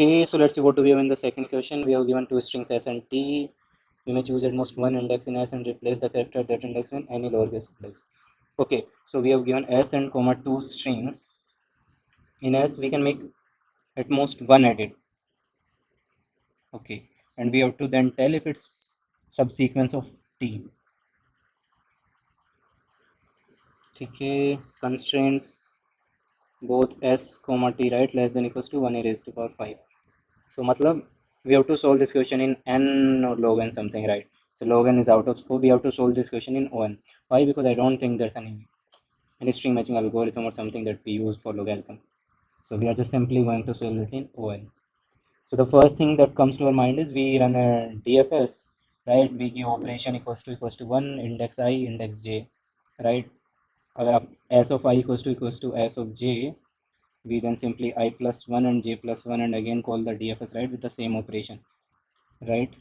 Okay, so let's see what do we have in the second question. We have given two strings s and t. We may choose at most one index in s and replace the character that index in any lowercase index. Okay, so we have given s and comma two strings. In s we can make at most one edit. Okay, and we have to then tell if it's subsequence of t. Okay, constraints both s comma t, right, less than equals to 1 raised to power 5. So matlab we have to solve this question in n or log n something, right? So log n is out of scope. We have to solve this question in on. Why? Because I don't think there's any string matching algorithm or something that we use for logarithm. So we are just simply going to solve it in on. So the first thing that comes to our mind is we run a DFS, right? We give operation equals to 1, index I, index j, right? अगर s of I equals to s of j, we then simply I plus 1 and j plus 1 and again call the DFS, right, with the same operation, right?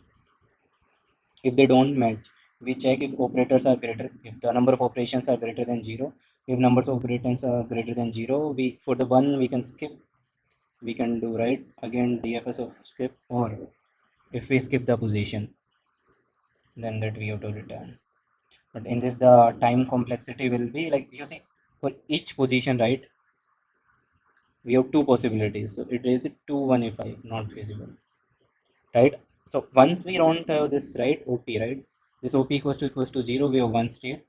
If they don't match, we check if operators are greater, if the number of operations are greater than 0. If numbers of operations are greater than 0, we for the one we can skip, we can do, right, again DFS of skip, or if we skip the position, then that we have to return. But in this the time complexity will be like, you see, for each position, right, we have two possibilities, so it is 215 not feasible, right? So once we don't have this, right, OP, right, this OP equals to 0, we have one state,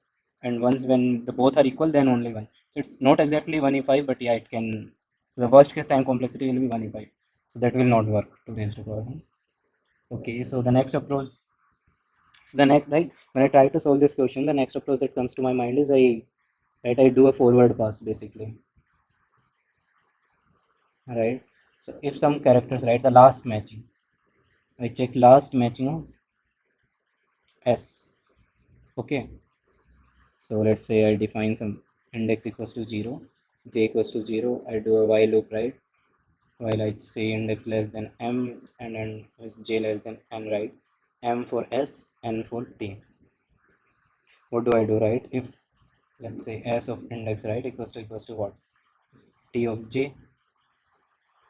and once when the both are equal, then only one. So it's not exactly 1 but yeah, it can, the worst case time complexity will be 1 so that will not work to raise to power 1. Okay, so the next approach, so the next, like, when I try to solve this question, the next approach that comes to my mind is I do a forward pass basically, right? So if some characters, right, the last matching, I check last matching of s. Okay, so let's say I define some index equals to 0, j equals to 0. I do a while loop, right? While I say index less than m, and then is j less than n, right? M for s, n for t. What do I do, right? If let's say s of index, right, equals to what? T of j.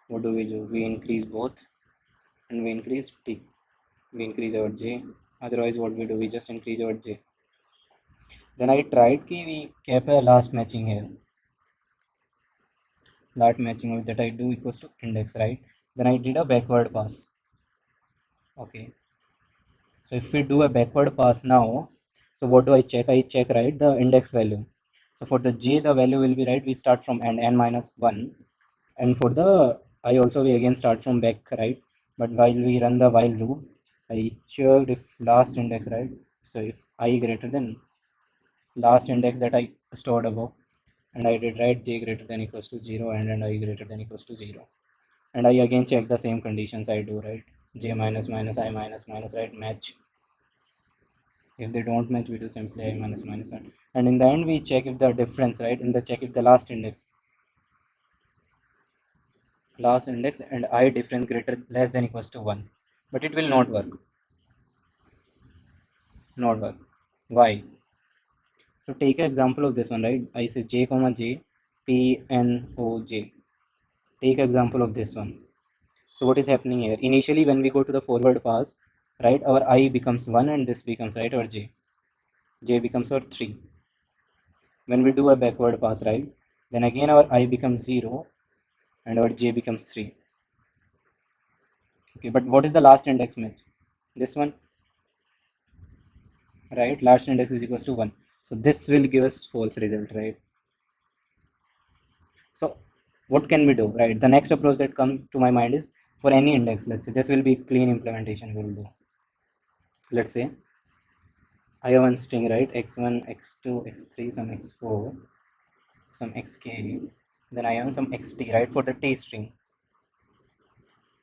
What do? We increase both, and we increase t. We increase our j. Otherwise, what we do? We just increase our j. Then I tried ki we kept a last matching here. Last matching that I do equals to index, right? Then I did a backward pass. Okay. So if we do a backward pass now, so what do I check? I check, right, the index value. So for the j, the value will be, right, we start from n minus 1. And for the I also, we again start from back, right? But while we run the while loop, I checked if last index, right? So if I greater than last index that I stored above, and I did, right, j greater than equals to 0 and I greater than equals to 0. And I again check the same conditions I do, right? J minus minus I minus minus, right, match. If they don't match, we do simply I minus minus 1. And in the end, we check if the difference, right, in the check if the last index and I difference greater less than equals to 1. But it will not work. Not work. Why? So take an example of this one, right? I say j comma j, p n o j. Take example of this one. So what is happening here? Initially, when we go to the forward pass, right, our I becomes 1 and this becomes, right, our j. J becomes our 3. When we do a backward pass, right, then again our I becomes 0 and our j becomes 3. Okay, but what is the last index match? This one, right? Last index is equals to 1. So this will give us false result, right? So what can we do, right? The next approach that comes to my mind is for any index, let's say this will be clean implementation we'll do. Let's say I have one string, right? x1, x2, x3, some x4, some xk, then I have some xt, right, for the t string.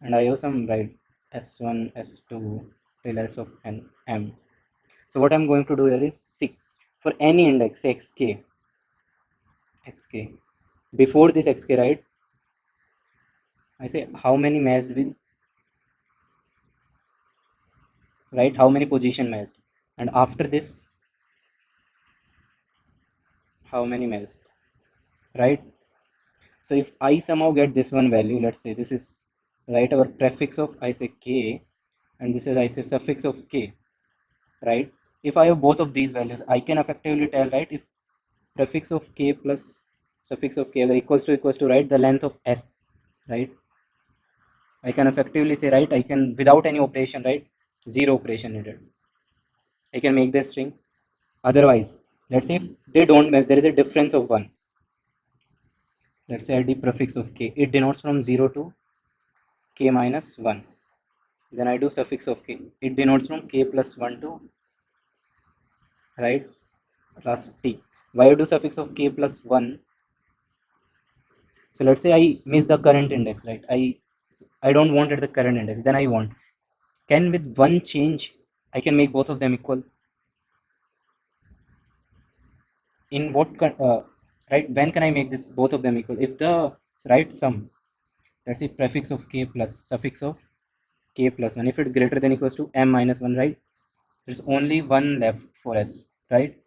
And I have some, right, s1, s2 till s of n, m. So what I'm going to do here is, see, for any index, say xk, before this xk, right, I say how many matched with, right, how many position matched, and after this, how many matched, right? So if I somehow get this one value, let's say this is right? Our prefix of I say k, and this is I say suffix of k, right? If I have both of these values, I can effectively tell, right, if prefix of k plus suffix of k are equals to, right, the length of s, right? I can effectively say, right, I can, without any operation, right, zero operation needed, I can make this string. Otherwise, let's say if they don't match, there is a difference of 1. Let's say I the prefix of k, it denotes from 0 to k minus 1. Then I do suffix of k, it denotes from k plus 1 to, right, plus t. Why I do suffix of k plus 1? So let's say I miss the current index, right? I don't want at the current index, then I want, can with one change I can make both of them equal. In what right, when can I make this both of them equal? If the right sum, let's say prefix of k plus suffix of k plus 1, if it's greater than equals to m minus 1, right, there's only one left for s, right?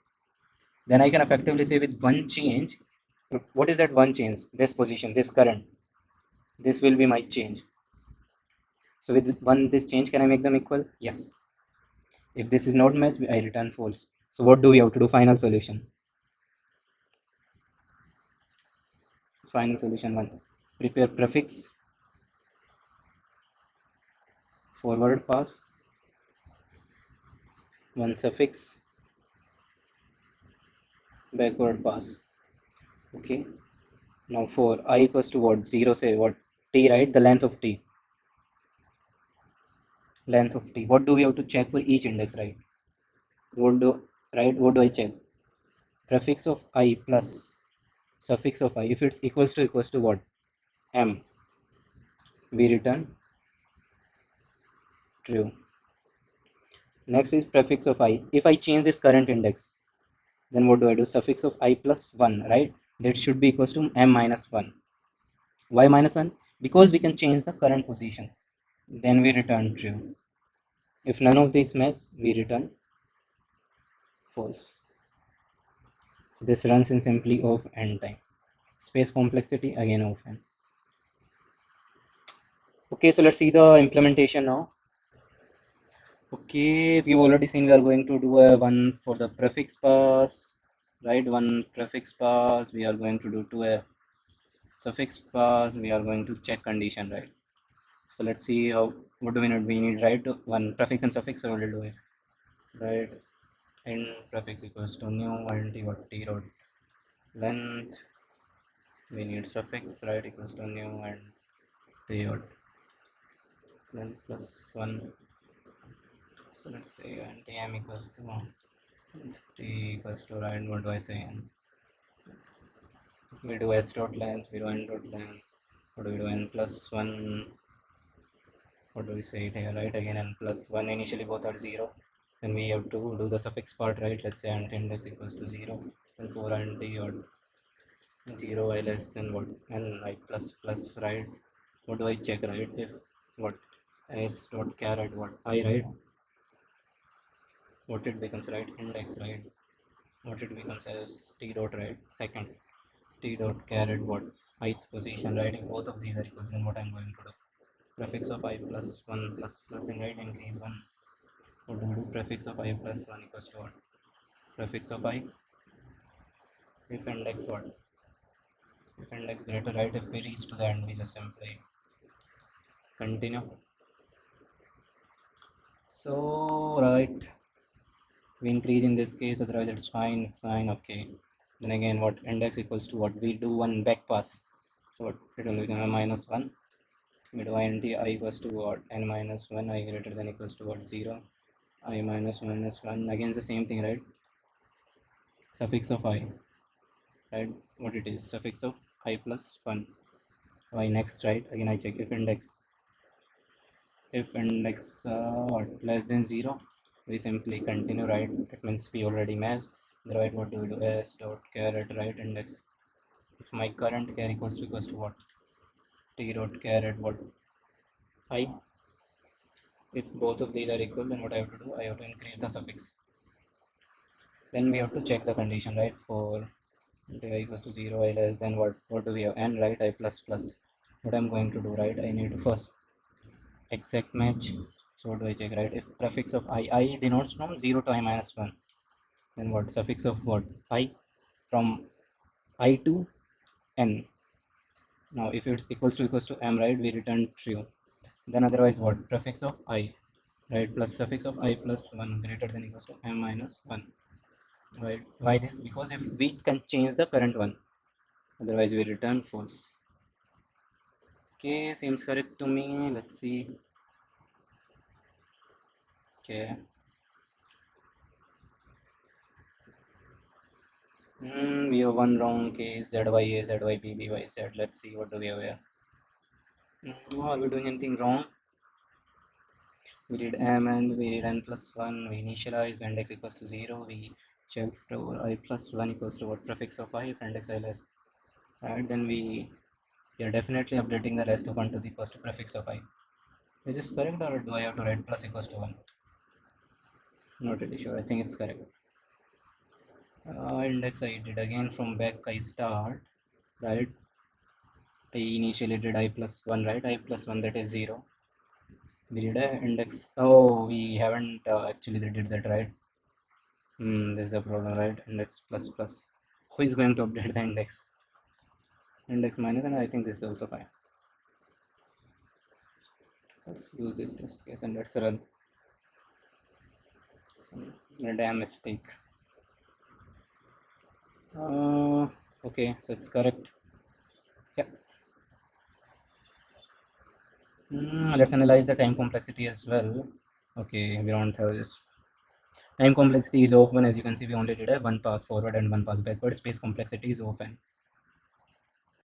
Then I can effectively say with one change, what is that one change? This position, this current, this will be my change. So with one this change, can I make them equal? Yes. If this is not matched, I return false. So what do we have to do? Final solution. Final solution 1. Prepare prefix, forward pass, one suffix, backward pass. Okay. Now for I equals to what? 0, say what? T, right? The length of T. Length of T. What do we have to check for each index, right? What do, right? What do I check? Prefix of I plus suffix of I. If it's equals to what? M. We return true. Next is prefix of I. If I change this current index, then what do I do? Suffix of I plus 1, right? That should be equals to M minus 1. Why minus 1? Because we can change the current position. Then we return true. If none of these match, we return false. So this runs in simply of n time. Space complexity again of n. Okay, so let's see the implementation now. Okay, we've already seen we are going to do a one for the prefix pass, right? One prefix pass. We are going to do to a suffix pass. We are going to check condition, right? So let's see how, what do we need? We need, right, one prefix and suffix. So we'll do it, right? In prefix equals to new int what t dot length. We need suffix, right, equals to new and t dot length plus 1. So let's say int m equals to t equals to, right, what do I say? We do s dot length, we do n dot length. What do we do? N plus 1. What do we say it here, right? Again n plus 1. Initially both are 0. Then we have to do the suffix part, right? Let's say int index equals to 0. And for int or 0 I less than what? N I plus plus, right? What do I check, right? If what? S dot caret what? I, right? What it becomes, right? Index, right? What it becomes as t dot, right? Second. T dot caret what? Ith position, right? If both of these are equals, then what I'm going to do? Prefix of I plus 1 plus plus, and right, increase 1. What do we do? Prefix of I plus 1 equals to what? Prefix of I, if index what? If index greater, right? If we reach to the end, we just simply continue. So, right, we increase in this case, otherwise it's fine, okay. Then again, what? Index equals to what? We do one back pass. So, what? It will become a minus 1. We do int I equals to what? N minus 1, I greater than equals to what? 0. I minus 1. Again, the same thing, right? Suffix of I, right? What it is? Suffix of I plus 1. Y next, right? Again, I check if index what, less than 0, we simply continue, right? It means we already matched. The right, what do we do? S dot caret, right, index. If my current char equals to what? T dot caret what? I. If both of these are equal, then what I have to do? I have to increase the suffix. Then we have to check the condition, right? For I equals to 0, I less than what? What do we have? N, right? I plus plus. What I'm going to do, right? I need to first exact match. So what do I check, right? If prefix of I denotes from 0 to I minus 1, then what? Suffix of what? I from I to n. Now if it's equals to m, right, we return true. Then otherwise what? Prefix of I, right, plus suffix of I plus 1 greater than equals to m minus 1, right? Why this? Because if we can change the current one, otherwise we return false. Okay, seems correct to me. Let's see. Okay. We have one wrong case. ZYA, ZYB, BYZ. Let's see what do we have here. Are we doing anything wrong? We did m and we did n plus 1. We initialize when index equals to 0. We check for I plus 1 equals to what? Prefix of I if index I less. Right, then we are definitely updating the rest of 1 to the first prefix of I. Is this correct or do I have to write plus equals to 1? Not really sure. I think it's correct. Index I did again from back I start, right? I initially did I plus 1, right? I plus 1, that is 0. We did a index. Oh, we haven't actually did that, right? This is the problem, right? Index plus plus. Who is going to update the index? Index minus, and I think this is also fine. Let's use this test case and let's run. A damn mistake. Okay, so it's correct. Yeah. Let's analyze the time complexity as well. Okay, we don't have this. Time complexity is often, as you can see, we only did a one pass forward and one pass backward. Space complexity is often.